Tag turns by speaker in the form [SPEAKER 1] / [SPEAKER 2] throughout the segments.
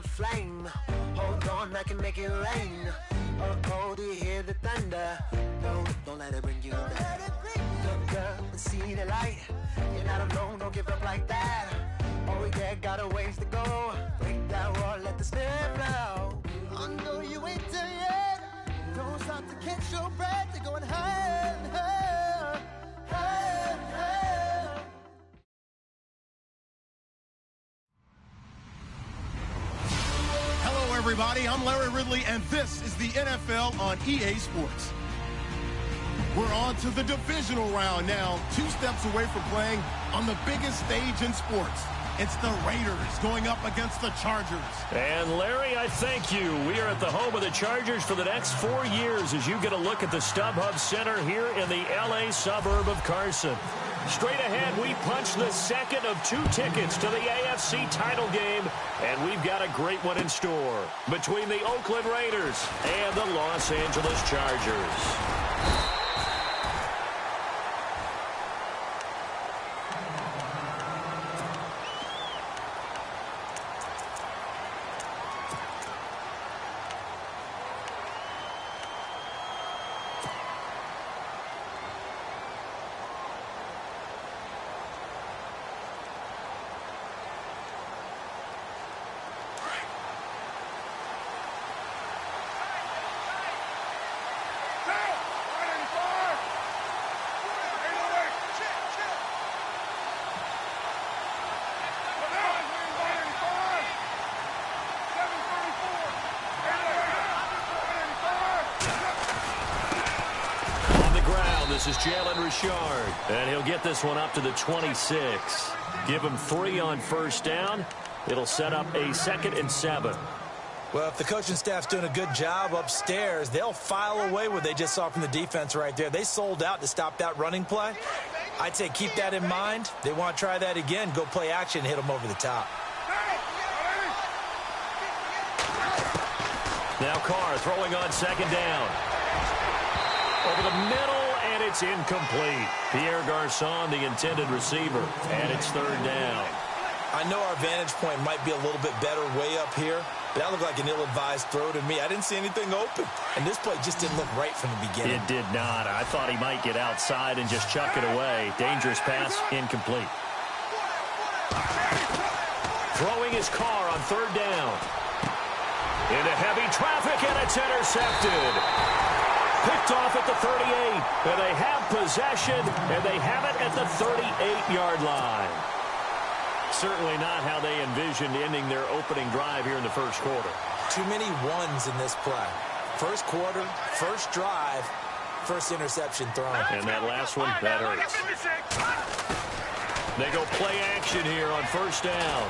[SPEAKER 1] flame. Hold on, I can make it rain. Oh, do you hear the thunder? No, don't let it bring you down. Look up and see the light. You're not alone, don't give up like that. Oh yeah, got a ways to go. Break that wall, let the snare flow. I know you ain't done yet. Don't stop to catch your breath. You're going higher and higher, higher and higher.
[SPEAKER 2] Hello, everybody. I'm Larry Ridley, and this is the NFL on EA Sports. We're on to the divisional round now, 2 steps away from playing on the biggest stage in sports. It's the Raiders going up against the Chargers.
[SPEAKER 3] And Larry, I thank you. We are at the home of the Chargers for the next 4 years as you get a look at the StubHub Center here in the L.A. suburb of Carson. Straight ahead, we punch the second of 2 tickets to the AFC title game, and we've got a great one in store between the Oakland Raiders and the Los Angeles Chargers. This is Jalen Richard, and he'll get this one up to the 26. Give him 3 on first down. It'll set up a 2nd and 7.
[SPEAKER 4] Well, if the coaching staff's doing a good job upstairs, they'll file away what they just saw from the defense right there. They sold out to stop that running play. I'd say keep that in mind. They want to try that again, go play action, hit them over the top.
[SPEAKER 3] Now Carr throwing on 2nd down. Over the middle, and it's incomplete. Pierre Garçon, the intended receiver, and it's 3rd down.
[SPEAKER 4] I know our vantage point might be a little bit better way up here, but that looked like an ill-advised throw to me. I didn't see anything open, and this play just didn't look right from the beginning.
[SPEAKER 3] It did not. I thought he might get outside and just chuck it away. Dangerous pass, incomplete. Throwing his Carr on 3rd down. Into heavy traffic, and it's intercepted. Picked off at the 38, and they have possession, and they have it at the 38-yard line. Certainly not how they envisioned ending their opening drive here in the first quarter.
[SPEAKER 4] Too many ones in this play. First quarter, first drive, first interception thrown.
[SPEAKER 3] And that last one, that hurts. They go play action here on 1st down.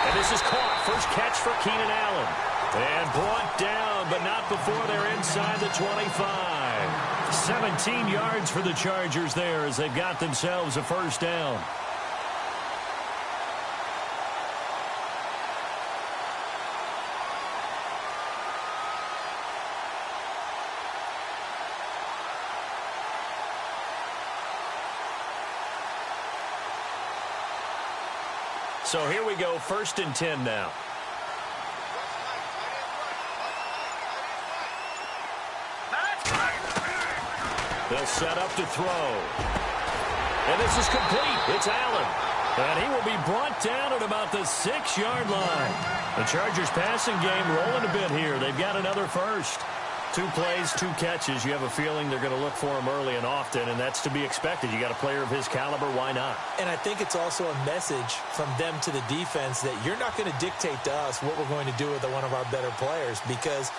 [SPEAKER 3] And this is caught. First catch for Keenan Allen. And brought down, but not before they're inside the 25. 17 yards for the Chargers there as they've got themselves a 1st down. So here we go, 1st and 10 now. They'll set up to throw. And this is complete. It's Allen. And he will be brought down at about the 6-yard line. The Chargers passing game rolling a bit here. They've got another first. 2 plays, 2 catches. You have a feeling they're going to look for him early and often, and that's to be expected. You got a player of his caliber, why not? And I think it's also a message from them to the defense that you're not going to dictate to us what we're going to do with one of our better players, because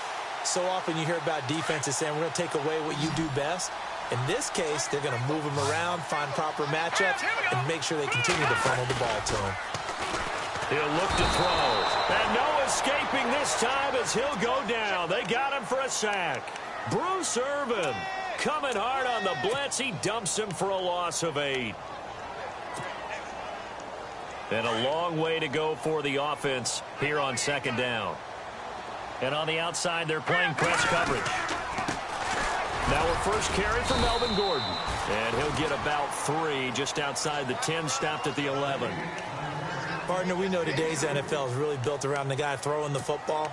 [SPEAKER 3] so often you hear about defenses saying we're going to take away what you do best. In this case, they're going to move him around, find proper matchups, and make sure they continue to funnel the ball to him. He'll look to throw. And no escaping this time as he'll go down. They got him for a sack. Bruce Irvin coming hard on the blitz. He dumps him for a loss of 8. And a long way to go for the offense here on 2nd down. And on the outside, they're playing press coverage. Now a first carry for Melvin Gordon. And he'll get about 3 just outside the 10, stopped at the 11.
[SPEAKER 4] Partner, we know today's NFL is really built around the guy throwing the football.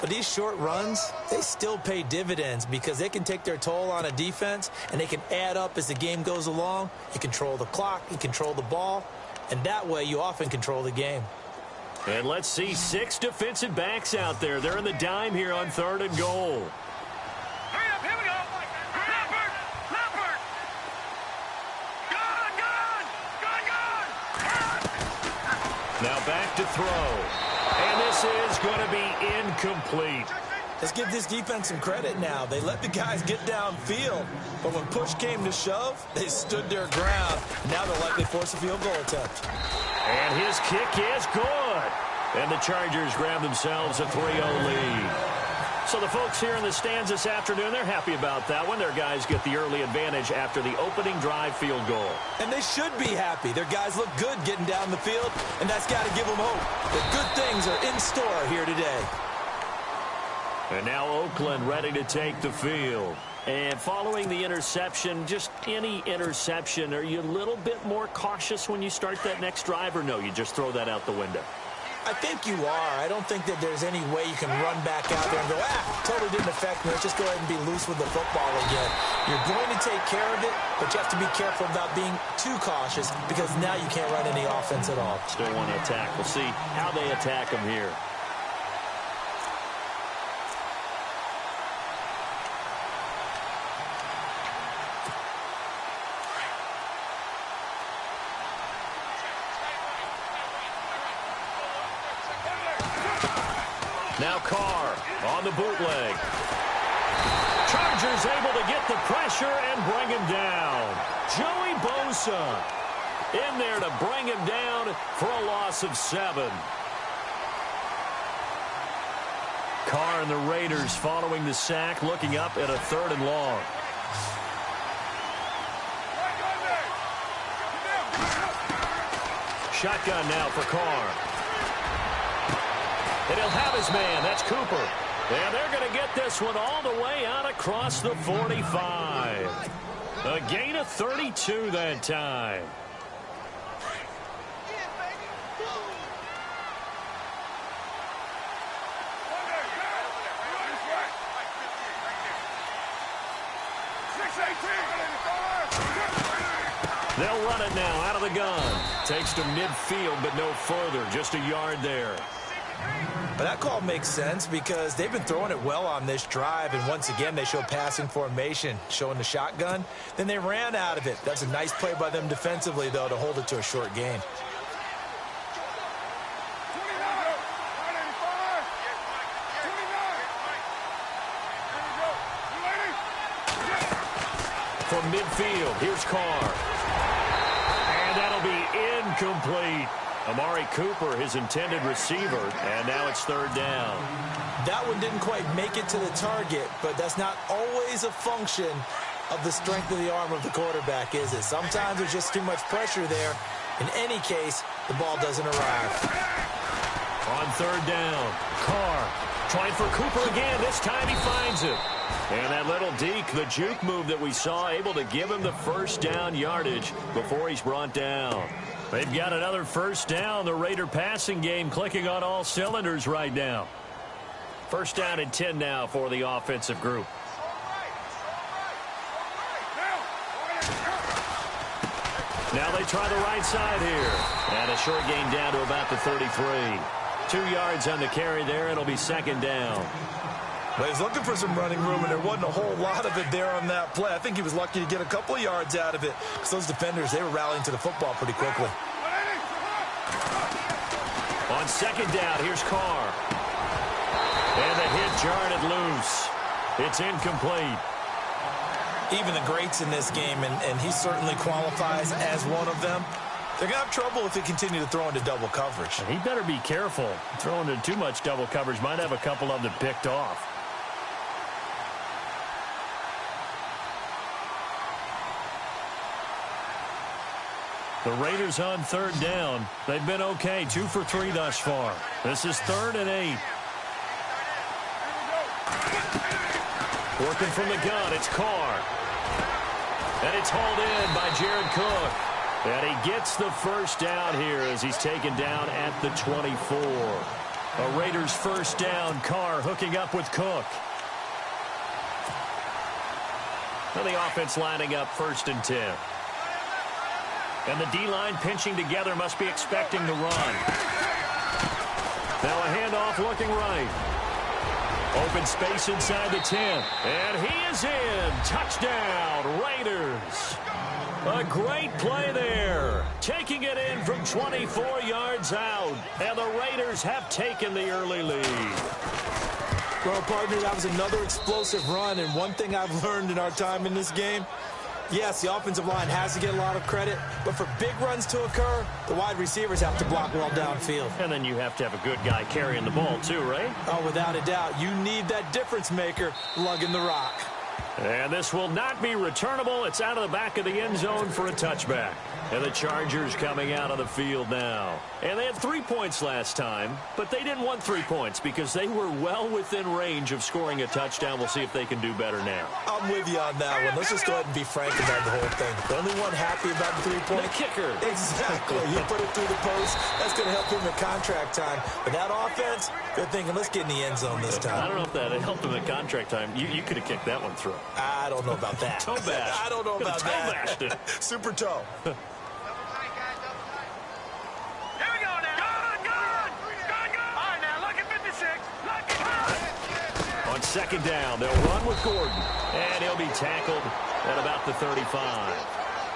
[SPEAKER 4] But these short runs, they still pay dividends because they can take their toll on a defense, and they can add up as the game goes along. You control the clock, you control the ball, and that way you often control the game.
[SPEAKER 3] And let's see 6 defensive backs out there. They're in the dime here on 3rd and goal.
[SPEAKER 5] Hurry up, here we go. Leopard. Gone.
[SPEAKER 3] Now back to throw. And this is going to be incomplete.
[SPEAKER 4] Let's give this defense some credit now. They let the guys get downfield, but when push came to shove, they stood their ground. Now they'll likely force a field goal attempt.
[SPEAKER 3] And his kick is good. And the Chargers grab themselves a 3-0 lead. So the folks here in the stands this afternoon, they're happy about that one. Their guys get the early advantage after the opening drive field goal.
[SPEAKER 4] And they should be happy. Their guys look good getting down the field, and that's got to give them hope that good things are in store here today.
[SPEAKER 3] And now Oakland ready to take the field. And following the interception, just any interception, are you a little bit more cautious when you start that next drive, or no, you just throw that out the window?
[SPEAKER 4] I think you are. I don't think that there's any way you can run back out there and go, totally didn't affect me. Let's just go ahead and be loose with the football again. You're going to take care of it, but you have to be careful about being too cautious because now you can't run any offense at all.
[SPEAKER 3] Still want to attack. We'll see how they attack them here. Now Carr on the bootleg. Chargers able to get the pressure and bring him down. Joey Bosa in there to bring him down for a loss of 7. Carr and the Raiders following the sack, looking up at a 3rd and long. Shotgun now for Carr. And he'll have his man. That's Cooper. And they're going to get this one all the way out across the 45. A gain of 32 that time. They'll run it now out of the gun. Takes to midfield, but no further. Just a yard there.
[SPEAKER 4] But that call makes sense because they've been throwing it well on this drive, and once again they show passing formation, showing the shotgun. Then they ran out of it. That's a nice play by them defensively, though, to hold it to a short gain.
[SPEAKER 3] From midfield, here's Carr. And that'll be incomplete. Amari Cooper, his intended receiver, and now it's 3rd down.
[SPEAKER 4] That one didn't quite make it to the target, but that's not always a function of the strength of the arm of the quarterback, is it? Sometimes there's just too much pressure there. In any case, the ball doesn't arrive.
[SPEAKER 3] On 3rd down, Carr trying for Cooper again. This time he finds it. And that little deke, the juke move that we saw, able to give him the 1st down yardage before he's brought down. They've got another 1st down. The Raider passing game clicking on all cylinders right now. 1st down and 10 now for the offensive group. Now they try the right side here. And a short gain down to about the 33. 2 yards on the carry there. It'll be 2nd down.
[SPEAKER 4] Well, he's looking for some running room, and there wasn't a whole lot of it there on that play. I think he was lucky to get a couple of yards out of it because those defenders, they were rallying to the football pretty quickly.
[SPEAKER 3] On 2nd down, here's Carr. And the hit jarred it loose. It's incomplete.
[SPEAKER 4] Even the greats in this game, and he certainly qualifies as one of them, they're going to have trouble if they continue to throw into double coverage.
[SPEAKER 3] He better be careful. Throwing into too much double coverage might have a couple of them picked off. The Raiders on 3rd down. They've been okay. 2 for 3 thus far. This is 3rd and 8. Working from the gun, it's Carr. And it's hauled in by Jared Cook. And he gets the first down here as he's taken down at the 24. A Raiders first down. Carr hooking up with Cook. And the offense lining up 1st and 10. And the D-line pinching together, must be expecting the run. Now a handoff looking right. Open space inside the 10. And he is in. Touchdown, Raiders. A great play there. Taking it in from 24 yards out. And the Raiders have taken the early lead.
[SPEAKER 4] Well, partner, that was another explosive run. And one thing I've learned in our time in this game, yes, the offensive line has to get a lot of credit, but for big runs to occur, the wide receivers have to block well downfield.
[SPEAKER 3] And then you have to have a good guy carrying the ball too, right?
[SPEAKER 4] Oh, without a doubt. You need that difference maker lugging the rock.
[SPEAKER 3] And this will not be returnable. It's out of the back of the end zone for a touchback. And the Chargers coming out of the field now. And they had 3 points last time, but they didn't want 3 points because they were well within range of scoring a touchdown. We'll see if they can do better now.
[SPEAKER 4] I'm with you on that one. Let's just go ahead and be frank about the whole thing. The only one happy about the 3-point?
[SPEAKER 3] The kicker.
[SPEAKER 4] Exactly. You put it through the post. That's going to help him in contract time. But that offense, they're thinking, let's get in the end zone this time.
[SPEAKER 3] I don't know if that helped him in contract time. You could have kicked that one through.
[SPEAKER 4] I don't know about that.
[SPEAKER 3] Toe bash.
[SPEAKER 4] I don't know about
[SPEAKER 3] toe
[SPEAKER 4] that.
[SPEAKER 3] Bashed it.
[SPEAKER 4] Super toe.
[SPEAKER 3] On 2nd down, they'll run with Gordon, and he'll be tackled at about the 35.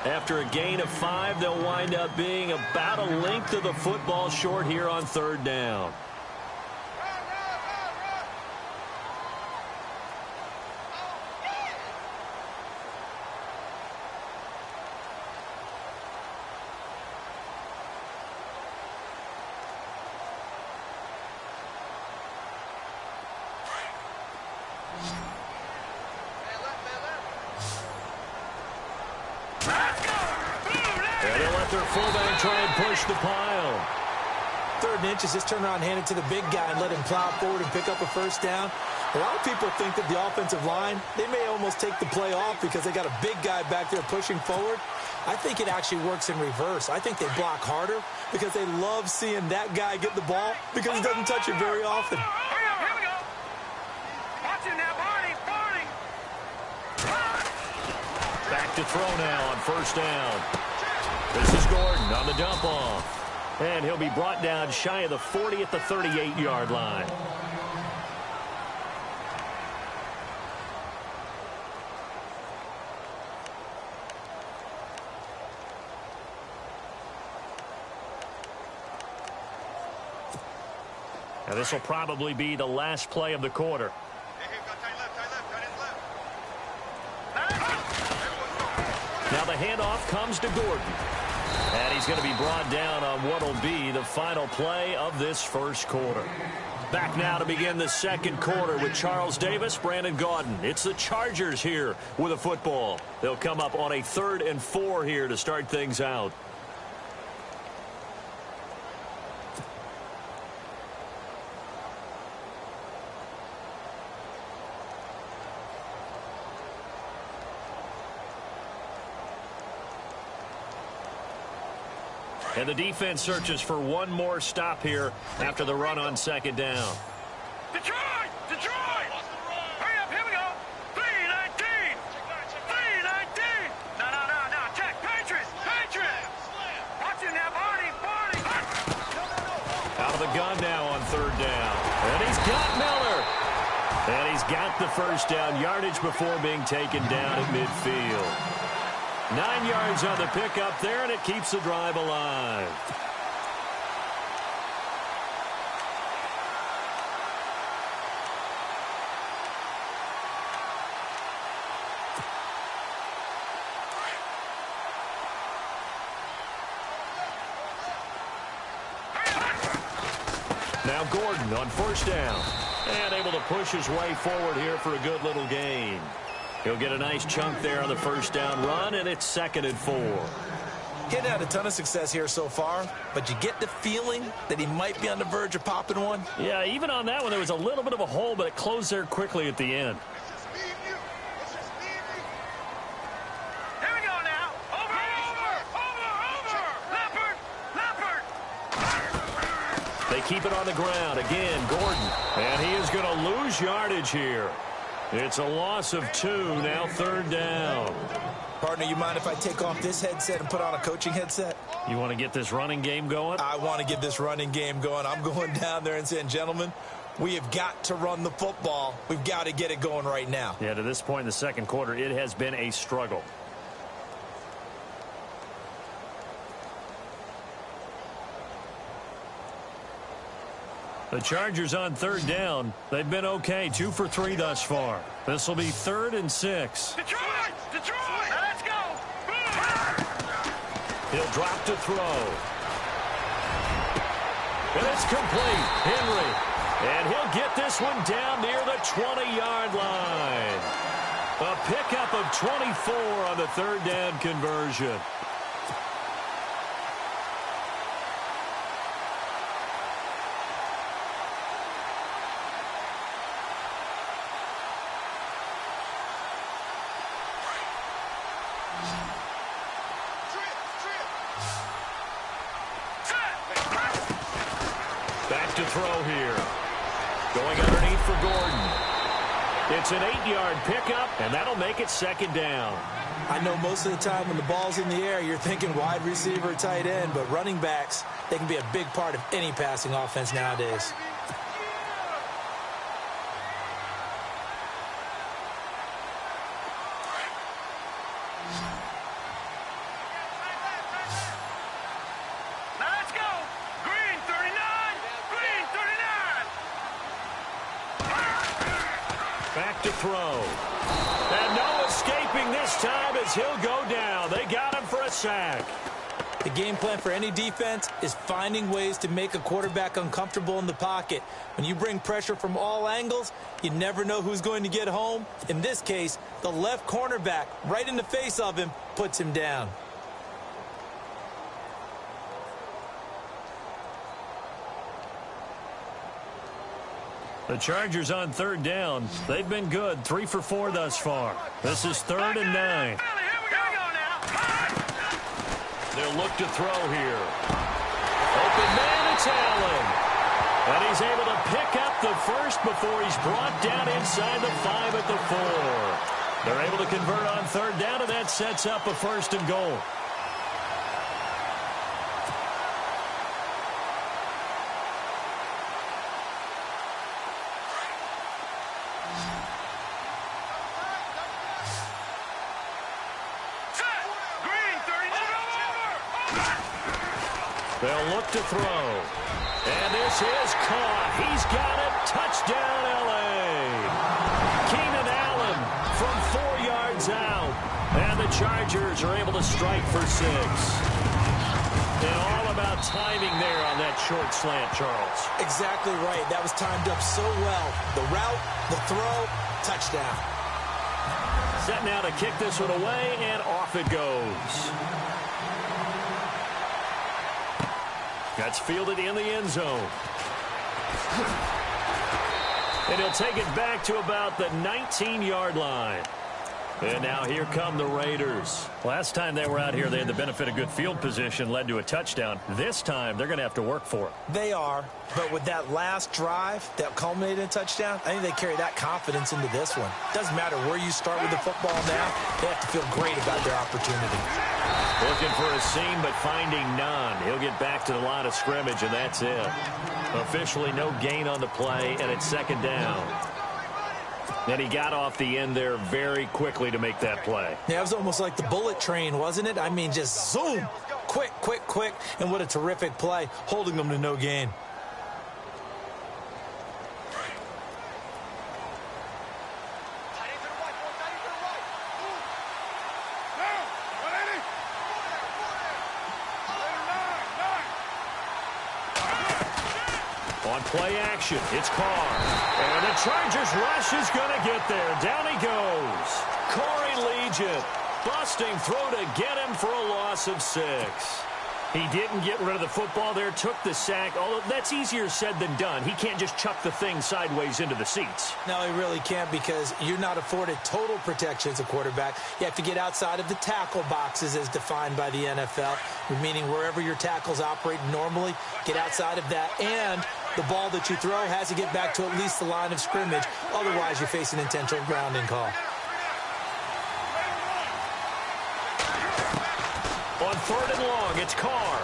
[SPEAKER 3] After a gain of 5, they'll wind up being about a length of the football short here on 3rd down. Their fullback try and push the pile.
[SPEAKER 4] 3rd and inches, just turn around and hand it to the big guy and let him plow forward and pick up a first down. A lot of people think that the offensive line, they may almost take the play off because they got a big guy back there pushing forward. I think it actually works in reverse. I think they block harder because they love seeing that guy get the ball because he doesn't touch it very often.
[SPEAKER 5] Hurry up, here we go. Watch it now, Barney.
[SPEAKER 3] Back to throw now on 1st down. This is Gordon on the dump off. And he'll be brought down shy of the 40 at the 38-yard line. Now this will probably be the last play of the quarter. Now the handoff comes to Gordon. And he's going to be brought down on what will be the final play of this 1st quarter. Back now to begin the 2nd quarter with Charles Davis, Brandon Gaudin. It's the Chargers here with a football. They'll come up on a 3rd and 4 here to start things out. And the defense searches for one more stop here after the run on 2nd down.
[SPEAKER 5] Detroit! Hurry up, here we go. 3-19. 3-19. No. Check. Patriots. Watch it now, Barney.
[SPEAKER 3] Out of the gun now on 3rd down. And he's got Miller. And he's got the first down yardage before being taken down at midfield. 9 yards on the pickup there, and it keeps the drive alive. Now Gordon on 1st down. And able to push his way forward here for a good little gain. He'll get a nice chunk there on the 1st down run, and it's 2nd and 4.
[SPEAKER 4] He hadn't had a ton of success here so far, but you get the feeling that he might be on the verge of popping one.
[SPEAKER 3] Yeah, even on that one, there was a little bit of a hole, but it closed there quickly at the end.
[SPEAKER 5] Here we go now. Over.
[SPEAKER 3] They keep it on the ground. Again, Gordon. And he is going to lose yardage here. It's a loss of 2, now 3rd down.
[SPEAKER 4] Partner, you mind if I take off this headset and put on a coaching headset?
[SPEAKER 3] You want to get this running game going?
[SPEAKER 4] I want to get this running game going. I'm going down there and saying, gentlemen, we have got to run the football. We've got to get it going right now.
[SPEAKER 3] Yeah, to this point in the second quarter, it has been a struggle. The Chargers on 3rd down. They've been okay, 2 for 3 thus far. This will be 3rd and 6.
[SPEAKER 5] Detroit! Detroit! Now let's go!
[SPEAKER 3] He'll drop to throw. And it's complete. Henry. And he'll get this one down near the 20-yard line. A pickup of 24 on the 3rd down conversion. Back to throw here. Going underneath for Gordon. It's an 8-yard pickup, and that'll make it 2nd down.
[SPEAKER 4] I know most of the time when the ball's in the air, you're thinking wide receiver, tight end, but running backs, they can be a big part of any passing offense nowadays.
[SPEAKER 3] Back to throw. And no escaping this time as he'll go down. They got him for a sack.
[SPEAKER 4] The game plan for any defense is finding ways to make a quarterback uncomfortable in the pocket. When you bring pressure from all angles, you never know who's going to get home. In this case, the left cornerback, right in the face of him, puts him down.
[SPEAKER 3] The Chargers on 3rd down. They've been good, 3 for 4 thus far. This is 3rd and 9. They'll look to throw here. Open man, it's Allen. And he's able to pick up the first before he's brought down inside the 5 at the 4. They're able to convert on 3rd down, and that sets up a 1st and goal. They'll look to throw. And this is caught. He's got it. Touchdown, L.A. Keenan Allen from 4 yards out. And the Chargers are able to strike for 6. And all about timing there on that short slant, Charles.
[SPEAKER 4] Exactly right. That was timed up so well. The route, the throw, touchdown.
[SPEAKER 3] Set now to kick this one away, and off it goes. That's fielded in the end zone. And he'll take it back to about the 19-yard line. And now here come the Raiders. Last time they were out here, they had the benefit of good field position, led to a touchdown. This time, they're going to have to work for it.
[SPEAKER 4] They are, but with that last drive that culminated in a touchdown, I think they carry that confidence into this one. Doesn't matter where you start with the football now, they have to feel great about their opportunity.
[SPEAKER 3] Looking for a seam, but finding none. He'll get back to the line of scrimmage, and that's it. Officially no gain on the play, and it's 2nd down. And he got off the end there very quickly to make that play.
[SPEAKER 4] Yeah, it was almost like the bullet train, wasn't it? I mean, just zoom. Quick, quick, quick. And what a terrific play, holding them to no gain.
[SPEAKER 3] On play action, it's Carr. And the Chargers rush is going to get there. Down he goes. Corey Legion busting through to get him for a loss of 6. He didn't get rid of the football there, took the sack. Although that's easier said than done. He can't just chuck the thing sideways into the seats.
[SPEAKER 4] No, he really can't, because you're not afforded total protection as a quarterback. You have to get outside of the tackle boxes as defined by the NFL, meaning wherever your tackles operate normally, get outside of that. And the ball that you throw has to get back to at least the line of scrimmage. Otherwise, you're facing intentional grounding call.
[SPEAKER 3] On 3rd and long, it's Carr.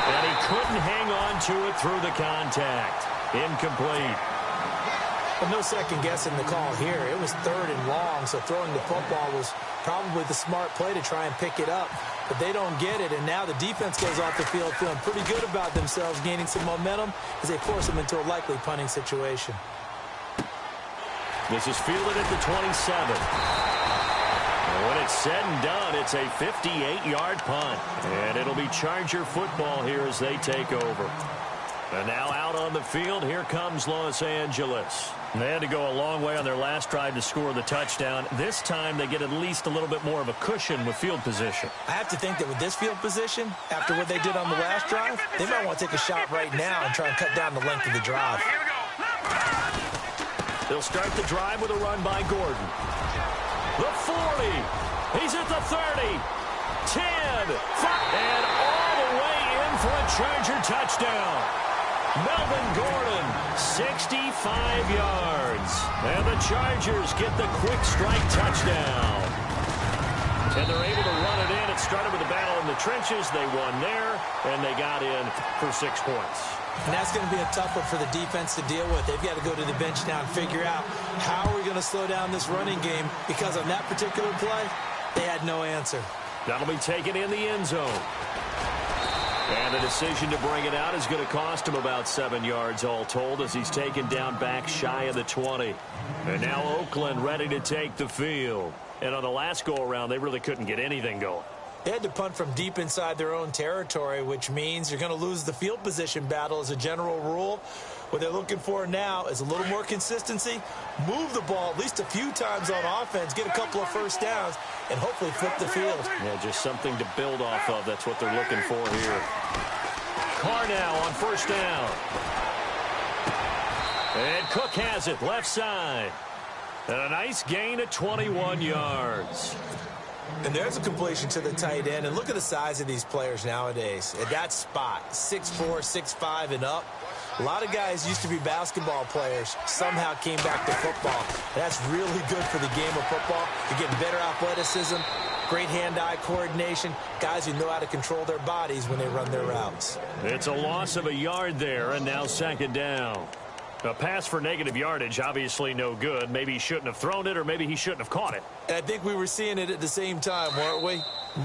[SPEAKER 3] And he couldn't hang on to it through the contact. Incomplete.
[SPEAKER 4] Well, no second guessing the call here. It was 3rd and long, so throwing the football was probably the smart play to try and pick it up. But they don't get it, and now the defense goes off the field feeling pretty good about themselves, gaining some momentum as they force them into a likely punting situation.
[SPEAKER 3] This is fielded at the 27. When it's said and done, it's a 58-yard punt. And it'll be Charger football here as they take over. And now out on the field, here comes Los Angeles. They had to go a long way on their last drive to score the touchdown. This time they get at least a little bit more of a cushion with field position.
[SPEAKER 4] I have to think that with this field position, after what they did on the last drive, they might want to take a shot right now and try and cut down the length of the drive.
[SPEAKER 3] They'll start the drive with a run by Gordon. The 40. He's at the 30. 10. 5. And all the way in for a Charger touchdown. Melvin Gordon, 65 yards. And the Chargers get the quick strike touchdown. And they're able to run it in. It started with a battle in the trenches. They won there, and they got in for 6 points.
[SPEAKER 4] And that's going to be a tough one for the defense to deal with. They've got to go to the bench now and figure out how are we going to slow down this running game, because on that particular play, they had no answer.
[SPEAKER 3] That'll be taken in the end zone. And the decision to bring it out is going to cost him about 7 yards all told, as he's taken down back shy of the 20. And now Oakland ready to take the field. And on the last go-around, they really couldn't get anything going.
[SPEAKER 4] They had to punt from deep inside their own territory, which means you're going to lose the field position battle as a general rule. What they're looking for now is a little more consistency, move the ball at least a few times on offense, get a couple of first downs, and hopefully flip the field.
[SPEAKER 3] Yeah, just something to build off of. That's what they're looking for here. Carr now on 1st down. And Cook has it left side. And a nice gain of 21 yards.
[SPEAKER 4] And there's a completion to the tight end. And look at the size of these players nowadays. At that spot, 6'4", 6'5", and up. A lot of guys used to be basketball players, somehow came back to football. That's really good for the game of football. You're getting better athleticism, great hand-eye coordination, guys who know how to control their bodies when they run their routes.
[SPEAKER 3] It's a loss of a yard there, and now 2nd down. A pass for negative yardage, obviously no good. Maybe he shouldn't have thrown it, or maybe he shouldn't have caught it.
[SPEAKER 4] And I think we were seeing it at the same time, weren't we?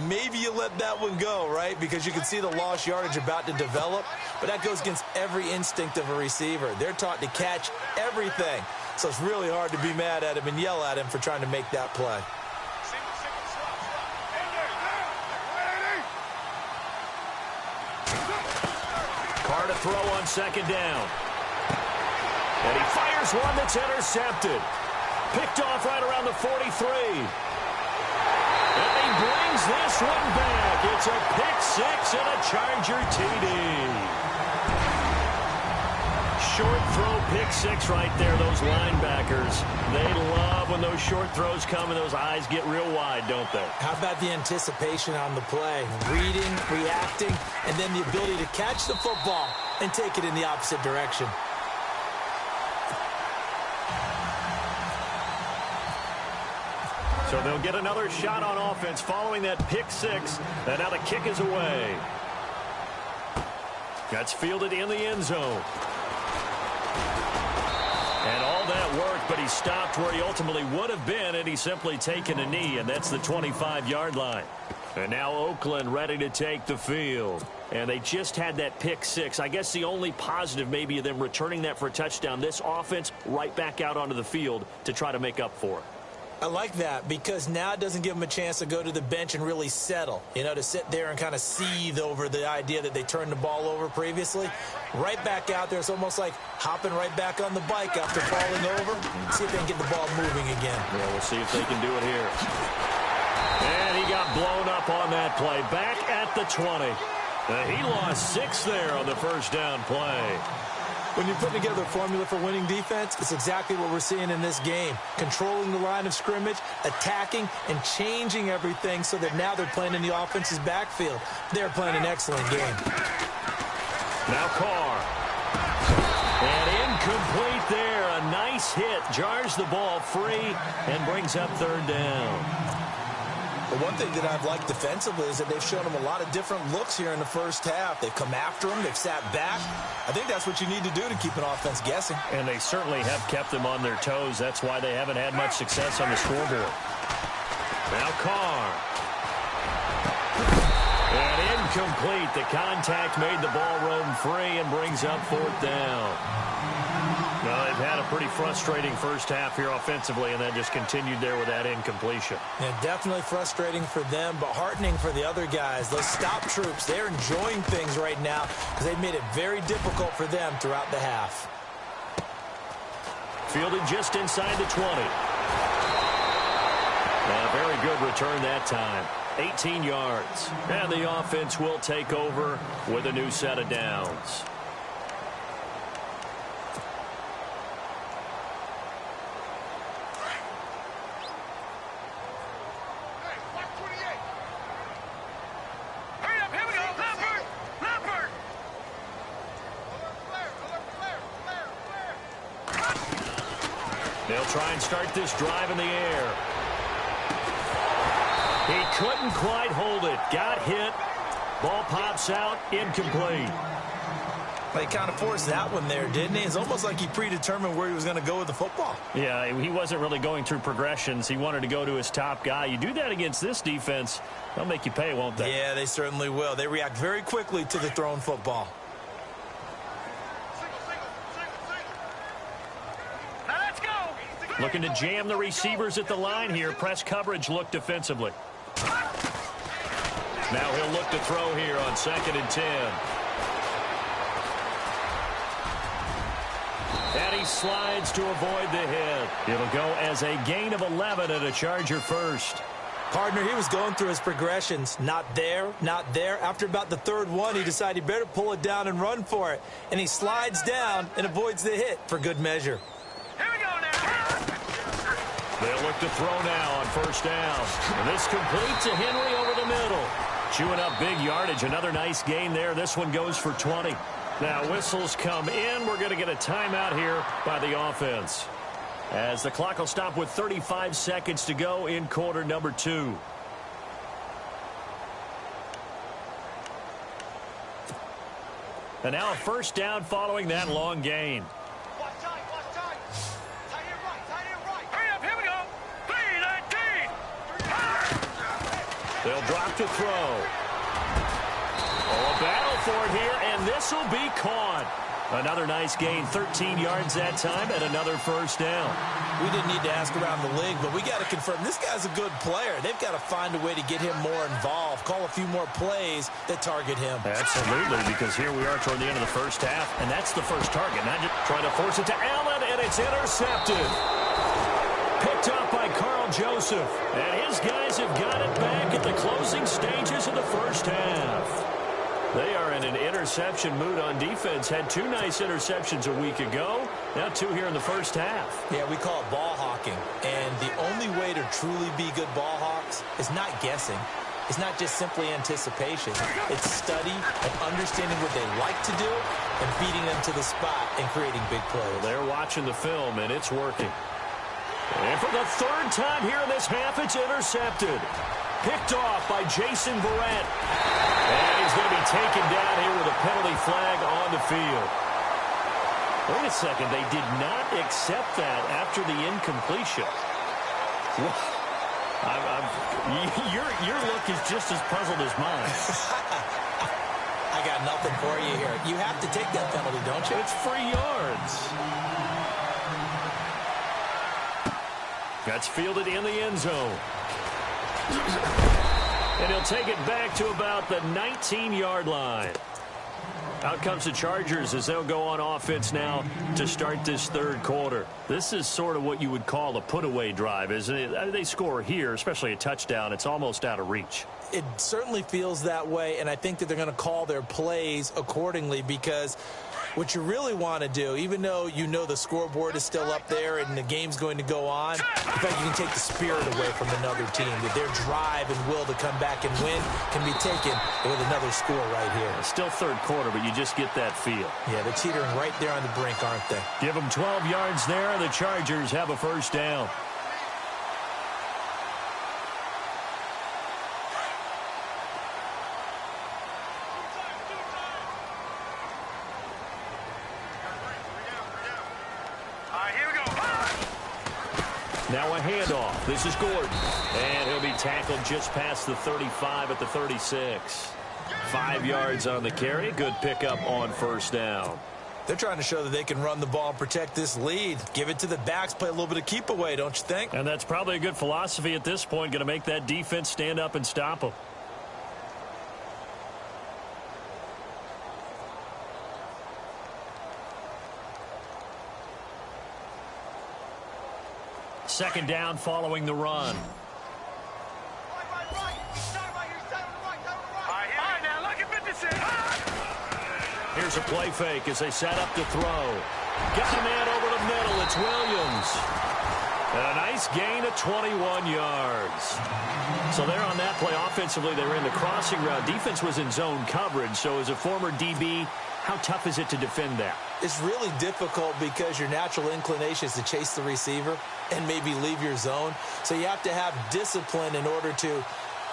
[SPEAKER 4] Maybe you let that one go, right? Because you can see the lost yardage about to develop. But that goes against every instinct of a receiver. They're taught to catch everything. So it's really hard to be mad at him and yell at him for trying to make that play.
[SPEAKER 3] Carr to throw on 2nd down. And he fires one that's intercepted. Picked off right around the 43. And he brings this one back. It's a pick 6 and a Charger TD. Short throw pick 6 right there, those linebackers. They love when those short throws come and those eyes get real wide, don't they?
[SPEAKER 4] How about the anticipation on the play? Reading, reacting, and then the ability to catch the football and take it in the opposite direction.
[SPEAKER 3] So they'll get another shot on offense following that pick 6. And now the kick is away. That's fielded in the end zone. And all that worked, but he stopped where he ultimately would have been, and he's simply taken a knee, and that's the 25-yard line. And now Oakland ready to take the field. And they just had that pick 6. I guess the only positive maybe of them returning that for a touchdown. This offense right back out onto the field to try to make up for it.
[SPEAKER 4] I like that, because now it doesn't give them a chance to go to the bench and really settle, to sit there and kind of seethe over the idea that they turned the ball over previously. Right back out there, it's almost like hopping right back on the bike after falling over. See if they can get the ball moving again.
[SPEAKER 3] Yeah, we'll see if they can do it here. And he got blown up on that play. Back at the 20. He lost 6 there on the first down play.
[SPEAKER 4] When you're putting together a formula for winning defense, it's exactly what we're seeing in this game. Controlling the line of scrimmage, attacking, and changing everything so that now they're playing in the offense's backfield. They're playing an excellent game.
[SPEAKER 3] Now Carr. And incomplete there. A nice hit. Jars the ball free and brings up third down.
[SPEAKER 4] But one thing that I've liked defensively is that they've shown them a lot of different looks here in the first half. They've come after them. They've sat back. I think that's what you need to do to keep an offense guessing.
[SPEAKER 3] And they certainly have kept them on their toes. That's why they haven't had much success on the scoreboard. Now Carr. And incomplete. The contact made the ball roam free and brings up fourth down. Well, they've had a pretty frustrating first half here offensively, and that just continued there with that incompletion.
[SPEAKER 4] Yeah, definitely frustrating for them, but heartening for the other guys. Those stop troops, they're enjoying things right now because they've made it very difficult for them throughout the half.
[SPEAKER 3] Fielded just inside the 20. A very good return that time. 18 yards. And the offense will take over with a new set of downs. They'll try and start this drive in the air. He couldn't quite hold it. Got hit. Ball pops out. Incomplete.
[SPEAKER 4] He kind of forced that one there, didn't he? It's almost like he predetermined where he was going to go with the football.
[SPEAKER 3] Yeah, he wasn't really going through progressions. He wanted to go to his top guy. You do that against this defense, they'll make you pay, won't they?
[SPEAKER 4] Yeah, they certainly will. They react very quickly to the thrown football.
[SPEAKER 3] Looking to jam the receivers at the line here. Press coverage look defensively. Now he'll look to throw here on 2nd and 10. And he slides to avoid the hit. It'll go as a gain of 11 and a Charger first.
[SPEAKER 4] Partner, he was going through his progressions. Not there, not there. After about the third one, he decided he better pull it down and run for it. And he slides down and avoids the hit for good measure.
[SPEAKER 3] They'll look to throw now on first down. And this complete to Henry over the middle. Chewing up big yardage. Another nice gain there. This one goes for 20. Now whistles come in. We're going to get a timeout here by the offense, as the clock will stop with 35 seconds to go in quarter number 2. And now a first down following that long gain. They'll drop to throw. Oh, a battle for it here, and this will be caught. Another nice gain, 13 yards that time, and another first down.
[SPEAKER 4] We didn't need to ask around the league, but we got to confirm this guy's a good player. They've got to find a way to get him more involved, call a few more plays that target him.
[SPEAKER 3] Absolutely, because here we are toward the end of the first half, and that's the first target. Now just trying to force it to Allen, and it's intercepted. Picked up by Carl Joseph. And his guys have got it back at the closing stages of the first half. They are in an interception mood on defense. Had 2 nice interceptions a week ago. Now 2 here in the first half.
[SPEAKER 4] Yeah, we call it ball hawking. And the only way to truly be good ball hawks is not guessing. It's not just simply anticipation. It's study and understanding what they like to do and feeding them to the spot and creating big plays.
[SPEAKER 3] Well, they're watching the film, and it's working. And for the 3rd time here in this half, it's intercepted. Picked off by Jason Verrett. And he's going to be taken down here with a penalty flag on the field. Wait a second. They did not accept that after the incompletion. Your look is just as puzzled as mine.
[SPEAKER 4] I got nothing for you here. You have to take that penalty, don't you?
[SPEAKER 3] It's free yards. That's fielded in the end zone. And he'll take it back to about the 19-yard line. Out comes the Chargers as they'll go on offense now to start this third quarter. This is sort of what you would call a put-away drive, isn't it? They score here, especially a touchdown. It's almost out of reach.
[SPEAKER 4] It certainly feels that way, and I think that they're going to call their plays accordingly because what you really want to do, even though you know the scoreboard is still up there and the game's going to go on, in fact, you can take the spirit away from another team. That their drive and will to come back and win can be taken with another score right here.
[SPEAKER 3] Still third quarter, but you just get that feel.
[SPEAKER 4] Yeah, they're teetering right there on the brink, aren't they?
[SPEAKER 3] Give them 12 yards there, and the Chargers have a first down. Now a handoff. This is Gordon. And he'll be tackled just past the 35 at the 36. 5 yards on the carry. Good pickup on first down.
[SPEAKER 4] They're trying to show that they can run the ball and protect this lead. Give it to the backs, play a little bit of keep away, don't you think?
[SPEAKER 3] And that's probably a good philosophy at this point. Going to make that defense stand up and stop them. Second down following the run. Here's a play fake as they set up to throw. Got a man over the middle. It's Williams. And a nice gain of 21 yards. So they're on that play. Offensively, they were in the crossing route. Defense was in zone coverage. So as a former DB, how tough is it to defend that?
[SPEAKER 4] It's really difficult because your natural inclination is to chase the receiver and maybe leave your zone. So you have to have discipline in order to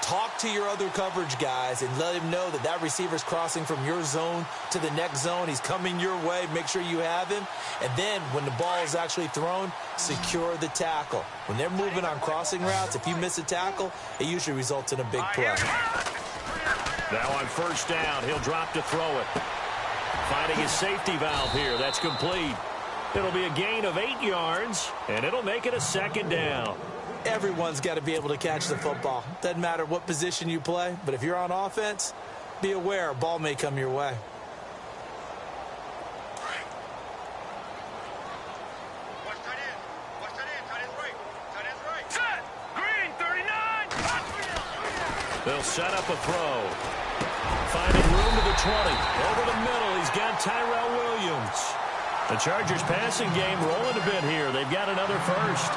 [SPEAKER 4] talk to your other coverage guys and let him know that that receiver's crossing from your zone to the next zone. He's coming your way. Make sure you have him. And then when the ball is actually thrown, secure the tackle. When they're moving on crossing routes, if you miss a tackle, it usually results in a big play.
[SPEAKER 3] Now on first down, he'll drop to throw it. Finding his safety valve here. That's complete. It'll be a gain of 8 yards, and it'll make it a second down.
[SPEAKER 4] Everyone's got to be able to catch the football. Doesn't matter what position you play, but if you're on offense, be aware a ball may come your way.
[SPEAKER 3] They'll set up a throw. Finding room to the 20. Over the middle, he's got Tyrell Williams. The Chargers passing game rolling a bit here. They've got another first.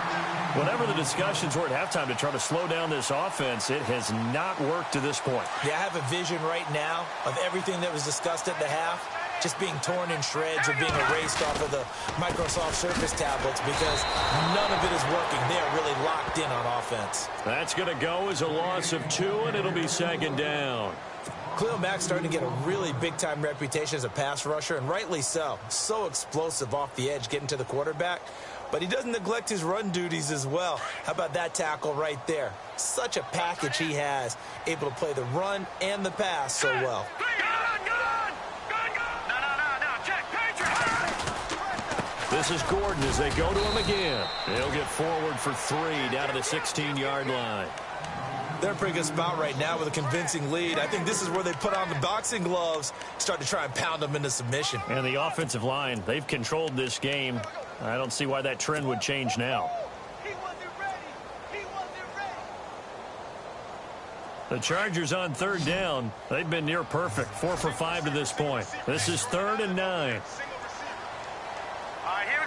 [SPEAKER 3] Whatever the discussions were at halftime to try to slow down this offense, it has not worked to this point.
[SPEAKER 4] Yeah, I have a vision right now of everything that was discussed at the half just being torn in shreds or being erased off of the Microsoft Surface tablets because none of it is working. They are really locked in on offense.
[SPEAKER 3] That's going to go as a loss of 2, and it'll be second down.
[SPEAKER 4] Khalil Mack's starting to get a really big-time reputation as a pass rusher, and rightly so. So explosive off the edge getting to the quarterback. But he doesn't neglect his run duties as well. How about that tackle right there? Such a package he has, able to play the run and the pass so well.
[SPEAKER 3] This is Gordon as they go to him again. He'll get forward for 3 down to the 16-yard line.
[SPEAKER 4] They're in a pretty good spot right now with a convincing lead. I think this is where they put on the boxing gloves, start to try and pound them into submission.
[SPEAKER 3] And the offensive line, they've controlled this game. I don't see why that trend would change now. The Chargers on third down. They've been near perfect. 4 for 5 to this point. This is 3rd and 9.
[SPEAKER 5] All right, here we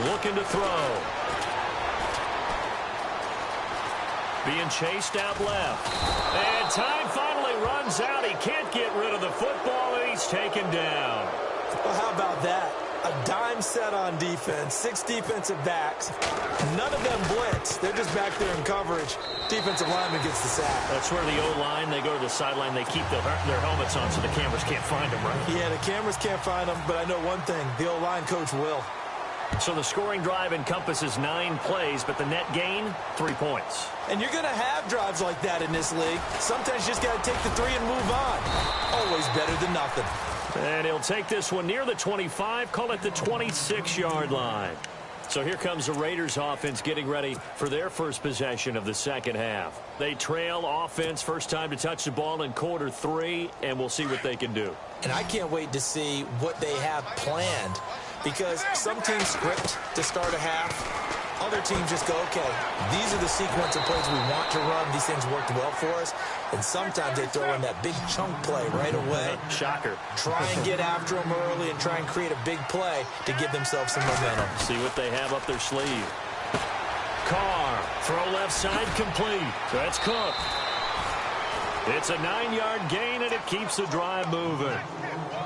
[SPEAKER 5] go.
[SPEAKER 3] Looking to throw. Being chased out left. And time finally runs out. He can't get rid of the football, and he's taken down.
[SPEAKER 4] Well, how about that? A dime set on defense, 6 defensive backs. None of them blitz. They're just back there in coverage. Defensive lineman gets the sack.
[SPEAKER 3] That's where the O-line, they go to the sideline, they keep their helmets on so the cameras can't find them, right?
[SPEAKER 4] Yeah, the cameras can't find them, but I know one thing. The O-line coach will.
[SPEAKER 3] So the scoring drive encompasses 9 plays, but the net gain, 3 points.
[SPEAKER 4] And you're going to have drives like that in this league. Sometimes you just got to take the 3 and move on. Always better than nothing.
[SPEAKER 3] And he'll take this one near the 25, call it the 26-yard line. So here comes the Raiders offense getting ready for their first possession of the second half. They trail offense, first time to touch the ball in quarter 3, and we'll see what they can do.
[SPEAKER 4] And I can't wait to see what they have planned, because some teams script to start a half. Other teams just go, okay, these are the sequence of plays we want to run. These things worked well for us. And sometimes they throw in that big chunk play right away.
[SPEAKER 3] Shocker.
[SPEAKER 4] Try and get after them early and try and create a big play to give themselves some momentum.
[SPEAKER 3] See what they have up their sleeve. Carr, throw left side complete. That's Cook. It's a 9-yard gain, and it keeps the drive moving.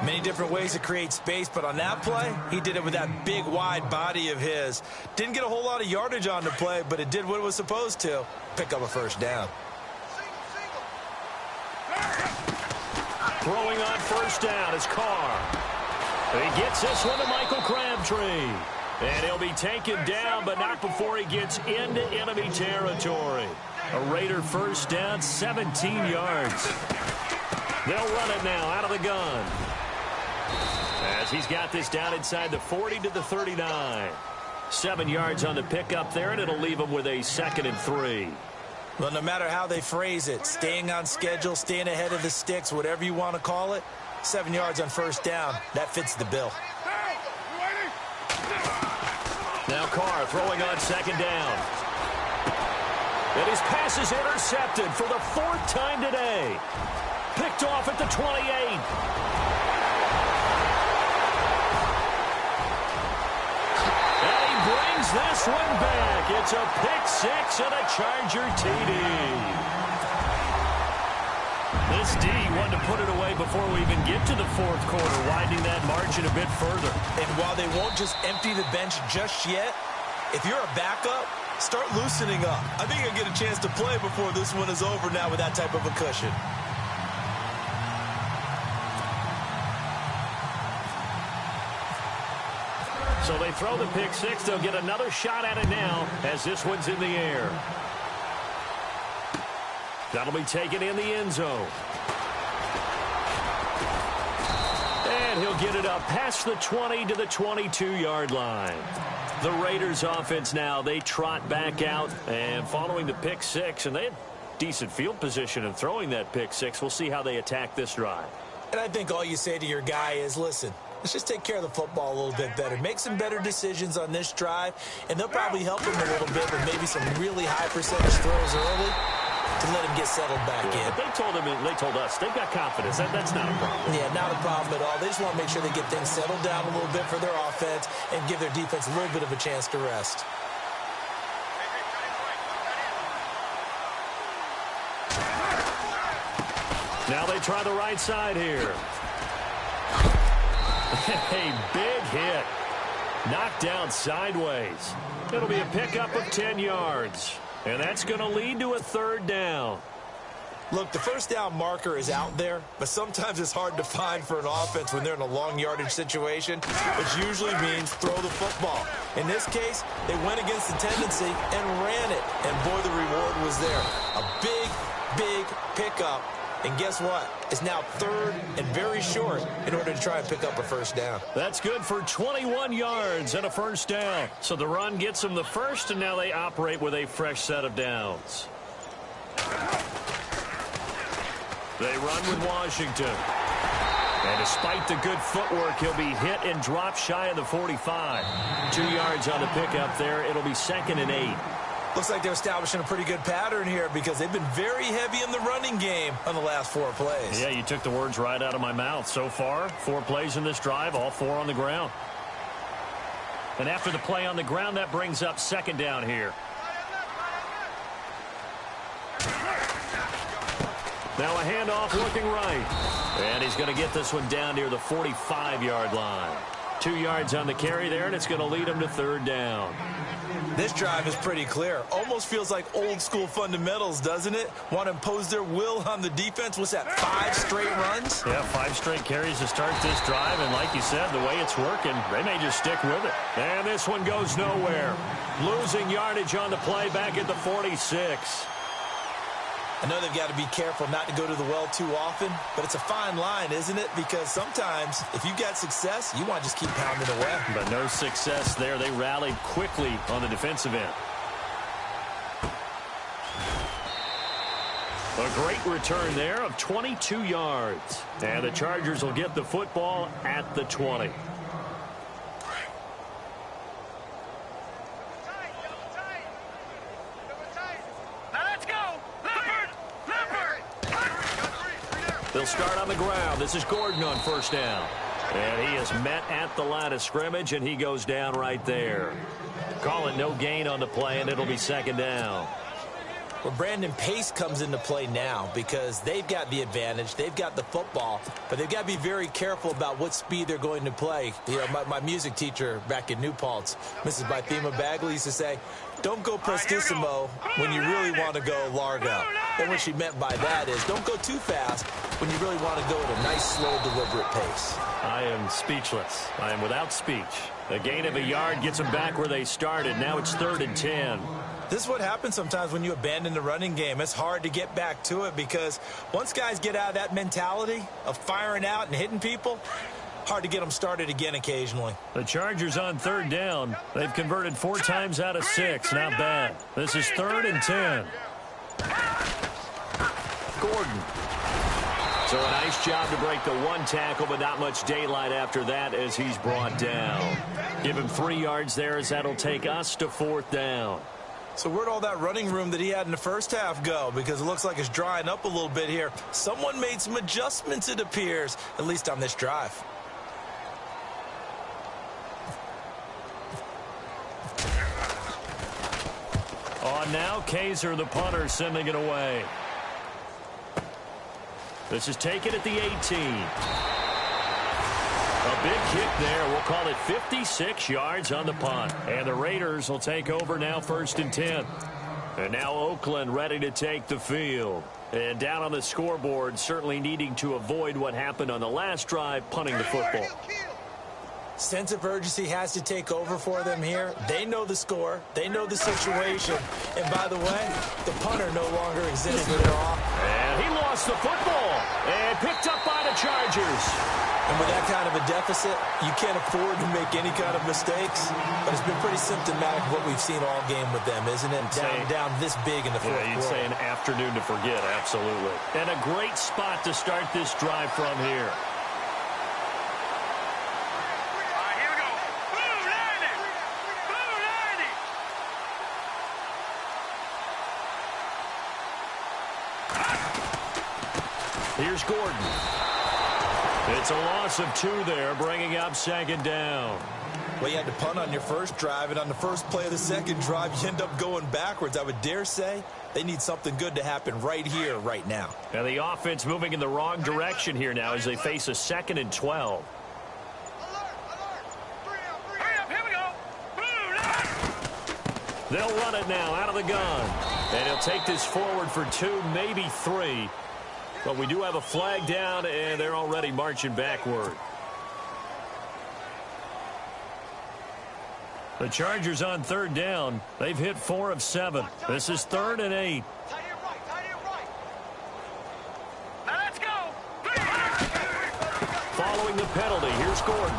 [SPEAKER 4] Many different ways to create space, but on that play, he did it with that big, wide body of his. Didn't get a whole lot of yardage on the play, but it did what it was supposed to. Pick up a first down.
[SPEAKER 3] Throwing on first down is Carr. He gets this one to Michael Crabtree. And he'll be taken down, but not before he gets into enemy territory. A Raider first down, 17 yards. They'll run it now out of the gun, as he's got this down inside the 40 to the 39. 7 yards on the pickup there, and it'll leave him with a 2nd and 3.
[SPEAKER 4] Well, no matter how they phrase it, staying on schedule, staying ahead of the sticks, whatever you want to call it, 7 yards on first down, that fits the bill.
[SPEAKER 3] Now Carr throwing on 2nd down. And his pass is intercepted for the 4th time today. Picked off at the 28. And he brings this one back. It's a pick 6 and a Charger TD. This D wanted to put it away before we even get to the 4th quarter, widening that margin a bit further.
[SPEAKER 4] And while they won't just empty the bench just yet, if you're a backup, start loosening up. I think you'll get a chance to play before this one is over now with that type of a cushion.
[SPEAKER 3] So they throw the pick 6. They'll get another shot at it now as this one's in the air. That'll be taken in the end zone. And he'll get it up past the 20 to the 22-yard line. The Raiders offense now, they trot back out, and following the pick 6, and they had decent field position in throwing that pick 6. We'll see how they attack this drive.
[SPEAKER 4] And I think all you say to your guy is, listen, let's just take care of the football a little bit better. Make some better decisions on this drive, and they'll probably help him a little bit with maybe some really high percentage throws early to let him get settled back in.
[SPEAKER 3] But they told us they've got confidence. That's not a problem.
[SPEAKER 4] Yeah, not a problem at all. They just want to make sure they get things settled down a little bit for their offense and give their defense a little bit of a chance to rest.
[SPEAKER 3] Now they try the right side here. A big hit. Knocked down sideways. It'll be a pickup of 10 yards. And that's going to lead to a 3rd down.
[SPEAKER 4] Look, the first down marker is out there, but sometimes it's hard to find for an offense when they're in a long yardage situation, which usually means throw the football. In this case, they went against the tendency and ran it. And boy, the reward was there. A big, big pickup. And guess what? It's now 3rd and very short in order to try and pick up a first down.
[SPEAKER 3] That's good for 21 yards and a first down. So the run gets them the first, and now they operate with a fresh set of downs. They run with Washington. And despite the good footwork, he'll be hit and dropped shy of the 45. 2 yards on the pickup there. It'll be 2nd and 8.
[SPEAKER 4] Looks like they're establishing a pretty good pattern here because they've been very heavy in the running game on the last 4 plays.
[SPEAKER 3] Yeah, you took the words right out of my mouth. So far, 4 plays in this drive, all 4 on the ground. And after the play on the ground, that brings up 2nd down here. Now a handoff looking right. And he's going to get this one down near the 45-yard line. 2 yards on the carry there, and it's going to lead him to 3rd down.
[SPEAKER 4] This drive is pretty clear. Almost feels like old-school fundamentals, doesn't it? Want to impose their will on the defense. What's that, 5 straight runs?
[SPEAKER 3] Yeah, 5 straight carries to start this drive, and like you said, the way it's working, they may just stick with it. And this one goes nowhere. Losing yardage on the play back at the 46.
[SPEAKER 4] I know they've got to be careful not to go to the well too often, but it's a fine line, isn't it? Because sometimes if you've got success, you want to just keep pounding away.
[SPEAKER 3] But no success there. They rallied quickly on the defensive end. A great return there of 22 yards. And the Chargers will get the football at the 20. They'll start on the ground. This is Gordon on first down. And he is met at the line of scrimmage, and he goes down right there. Call it no gain on the play, and it'll be second down.
[SPEAKER 4] Well, Brandon, pace comes into play now because they've got the advantage. They've got the football, but they've got to be very careful about what speed they're going to play. You know, my music teacher back in New Paltz, Mrs. Bythema Bagley, used to say, don't go prestissimo when you really want to go largo. And what she meant by that is don't go too fast when you really want to go at a nice, slow, deliberate pace.
[SPEAKER 3] I am speechless. I am without speech. A gain of a yard gets them back where they started. Now it's 3rd and 10.
[SPEAKER 4] This is what happens sometimes when you abandon the running game. It's hard to get back to it because once guys get out of that mentality of firing out and hitting people, hard to get them started again occasionally.
[SPEAKER 3] The Chargers on 3rd down. They've converted 4 times out of 6. Not bad. This is 3rd and 10. Gordon. So a nice job to break the 1 tackle, but not much daylight after that as he's brought down. Give him 3 yards there as that'll take us to 4th down.
[SPEAKER 4] So where'd all that running room that he had in the first half go? Because it looks like it's drying up a little bit here. Someone made some adjustments, it appears, at least on this drive.
[SPEAKER 3] On now, Kaiser, the punter, sending it away. This is taken at the 18. A big kick there. We'll call it 56 yards on the punt. And the Raiders will take over now 1st and 10. And now Oakland ready to take the field. And down on the scoreboard, certainly needing to avoid what happened on the last drive, punting the football.
[SPEAKER 4] Sense of urgency has to take over for them here. They know the score. They know the situation. And by the way, the punter no longer exists in their offense.
[SPEAKER 3] And he lost the football. And picked up by the Chargers.
[SPEAKER 4] And with that kind of a deficit, you can't afford to make any kind of mistakes. But it's been pretty symptomatic of what we've seen all game with them, isn't it? Down this big in the fourth quarter.
[SPEAKER 3] You'd say an afternoon to forget, absolutely. And a great spot to start this drive from here. Here's Gordon. It's a loss of 2 there, bringing up 2nd down.
[SPEAKER 4] Well, you had to punt on your first drive, and on the first play of the second drive, you end up going backwards. I would dare say they need something good to happen right here, right now.
[SPEAKER 3] And the offense moving in the wrong direction here now as they face a 2nd and 12. They'll run it now out of the gun. And he'll take this forward for 2, maybe 3. But we do have a flag down, and they're already marching backward. The Chargers on 3rd down. They've hit 4 of 7. This is 3rd and 8.
[SPEAKER 5] Let's go.
[SPEAKER 3] Following the penalty, here's Gordon.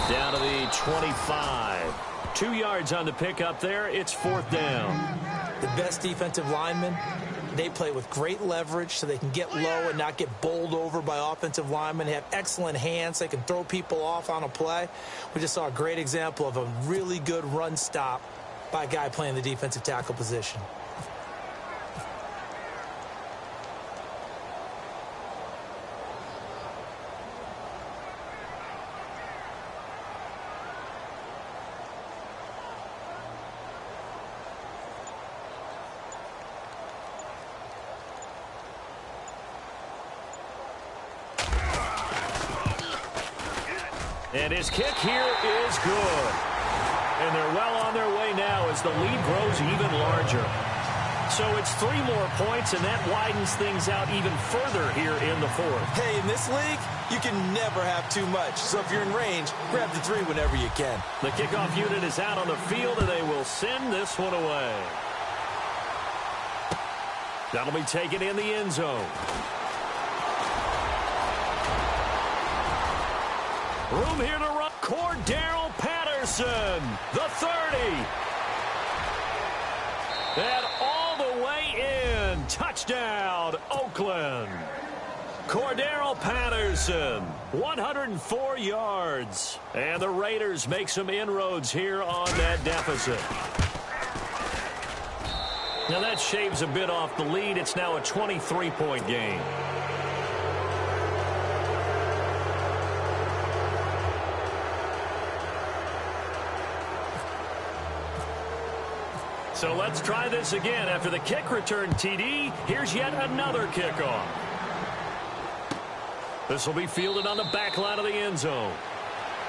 [SPEAKER 3] Down to the 25. 2 yards on the pickup there. It's 4th down.
[SPEAKER 4] The best defensive linemen, they play with great leverage so they can get low and not get bowled over by offensive linemen. They have excellent hands. They can throw people off on a play. We just saw a great example of a really good run stop by a guy playing the defensive tackle position.
[SPEAKER 3] And his kick here is good. And they're well on their way now as the lead grows even larger. So it's 3 more points, and that widens things out even further here in the 4th.
[SPEAKER 4] Hey, in this league, you can never have too much. So if you're in range, grab the 3 whenever you can.
[SPEAKER 3] The kickoff unit is out on the field, and they will send this one away. That'll be taken in the end zone. Room here to run. Cordero Patterson, the 30. And all the way in. Touchdown, Oakland. Cordero Patterson, 104 yards. And the Raiders make some inroads here on that deficit. Now that shaves a bit off the lead. It's now a 23-point game. So let's try this again. After the kick return TD, here's yet another kickoff. This will be fielded on the back line of the end zone.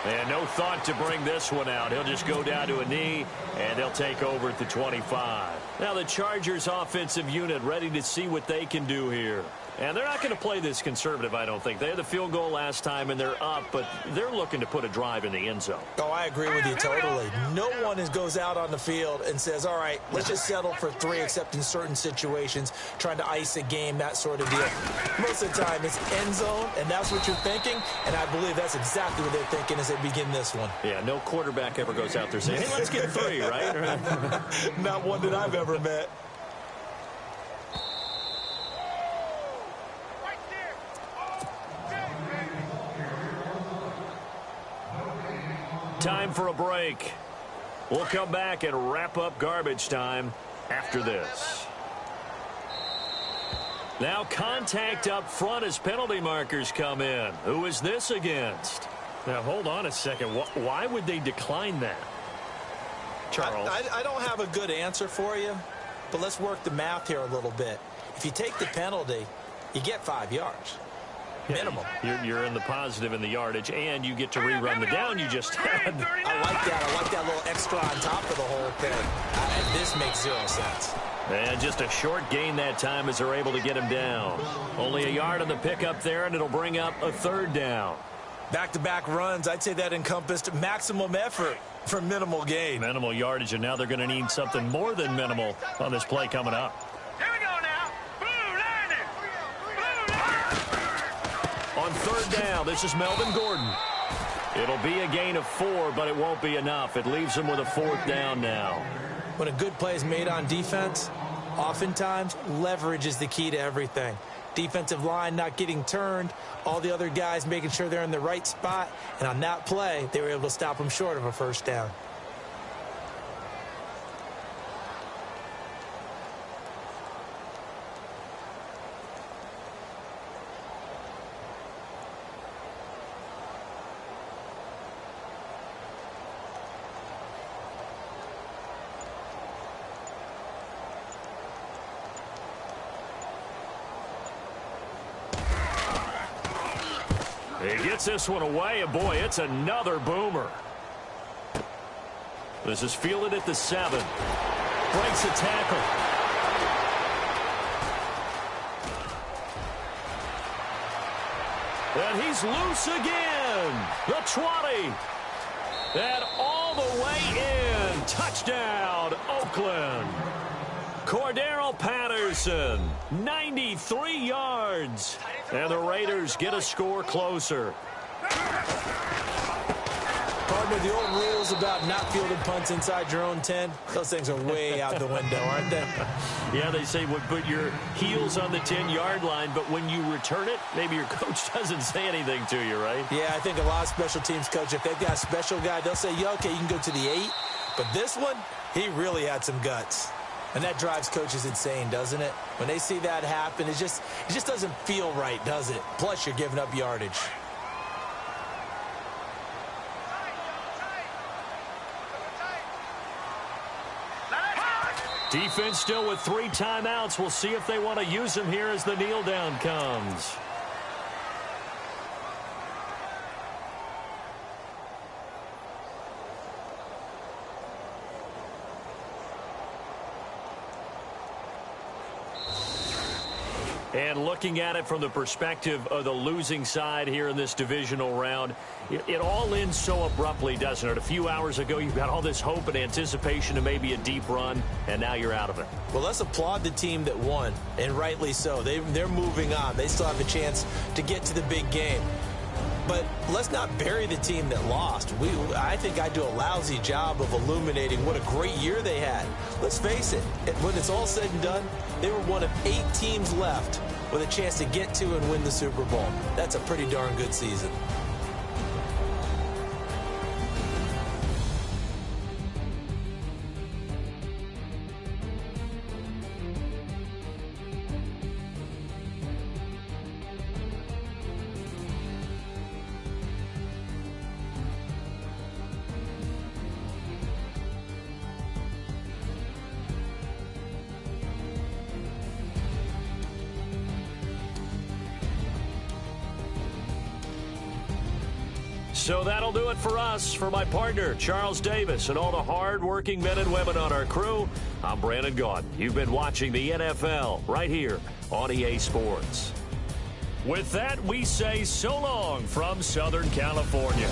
[SPEAKER 3] And no thought to bring this one out. He'll just go down to a knee, and they'll take over at the 25. Now the Chargers offensive unit ready to see what they can do here. And they're not going to play this conservative, I don't think. They had the field goal last time, and they're up, but they're looking to put a drive in the end zone.
[SPEAKER 4] Oh, I agree with you totally. No one goes out on the field and says, all right, let's just settle for 3, except in certain situations, trying to ice a game, that sort of deal. Most of the time, it's end zone, and that's what you're thinking, and I believe that's exactly what they're thinking as they begin this one.
[SPEAKER 3] Yeah, no quarterback ever goes out there saying, hey, let's get 3, right?
[SPEAKER 4] Not one that I've ever met.
[SPEAKER 3] Time for a break. We'll come back and wrap up garbage time after this. Now contact up front as penalty markers come in. Who is this against? Now hold on a second. Why would they decline that? Charles?
[SPEAKER 4] I don't have a good answer for you, but let's work the math here a little bit. If you take the penalty, you get 5 yards. Minimum.
[SPEAKER 3] You're in the positive in the yardage, and you get to rerun the down you just had.
[SPEAKER 4] I like that. I like that little extra on top of the whole thing. And this makes 0 sense.
[SPEAKER 3] And just a short gain that time as they're able to get him down. Only a yard on the pickup there, and it'll bring up a 3rd down.
[SPEAKER 4] Back-to-back runs, I'd say that encompassed maximum effort for minimal gain.
[SPEAKER 3] Minimal yardage, and now they're going to need something more than minimal on this play coming up.
[SPEAKER 5] Here we go now. Blue line it. Blue line.
[SPEAKER 3] On 3rd down, this is Melvin Gordon. It'll be a gain of 4, but it won't be enough. It leaves him with a 4th down now.
[SPEAKER 4] When a good play is made on defense, oftentimes leverage is the key to everything. Defensive line not getting turned, all the other guys making sure they're in the right spot, and on that play, they were able to stop them short of a 1st down.
[SPEAKER 3] He gets this one away, and boy, it's another boomer. This is fielded at the 7. Breaks a tackle. And he's loose again. The 20. And all the way in. Touchdown, Oakland. Cordero Patterson, 93 yards. And the Raiders get a score closer.
[SPEAKER 4] Partner, the old rules about not fielding punts inside your own 10, those things are way out the window, aren't they?
[SPEAKER 3] Yeah, they say put your heels on the 10-yard line, but when you return it, maybe your coach doesn't say anything to you, right?
[SPEAKER 4] Yeah, I think a lot of special teams coach, if they've got a special guy, they'll say, yeah, okay, you can go to the 8. But this one, he really had some guts. And that drives coaches insane, doesn't it? When they see that happen, it just doesn't feel right, does it? Plus, you're giving up yardage.
[SPEAKER 3] Defense still with 3 timeouts. We'll see if they want to use them here as the kneel down comes. And looking at it from the perspective of the losing side here in this divisional round, it all ends so abruptly, doesn't it? A few hours ago, you've got all this hope and anticipation to maybe a deep run, and now you're out of it.
[SPEAKER 4] Well, let's applaud the team that won, and rightly so. They're moving on. They still have a chance to get to the big game. But let's not bury the team that lost. I think I do a lousy job of illuminating what a great year they had. Let's face it, when it's all said and done, they were one of 8 teams left with a chance to get to and win the Super Bowl. That's a pretty darn good season.
[SPEAKER 3] So that'll do it for us. For my partner, Charles Davis, and all the hard-working men and women on our crew, I'm Brandon Gaudin. You've been watching the NFL right here on EA Sports. With that, we say so long from Southern California.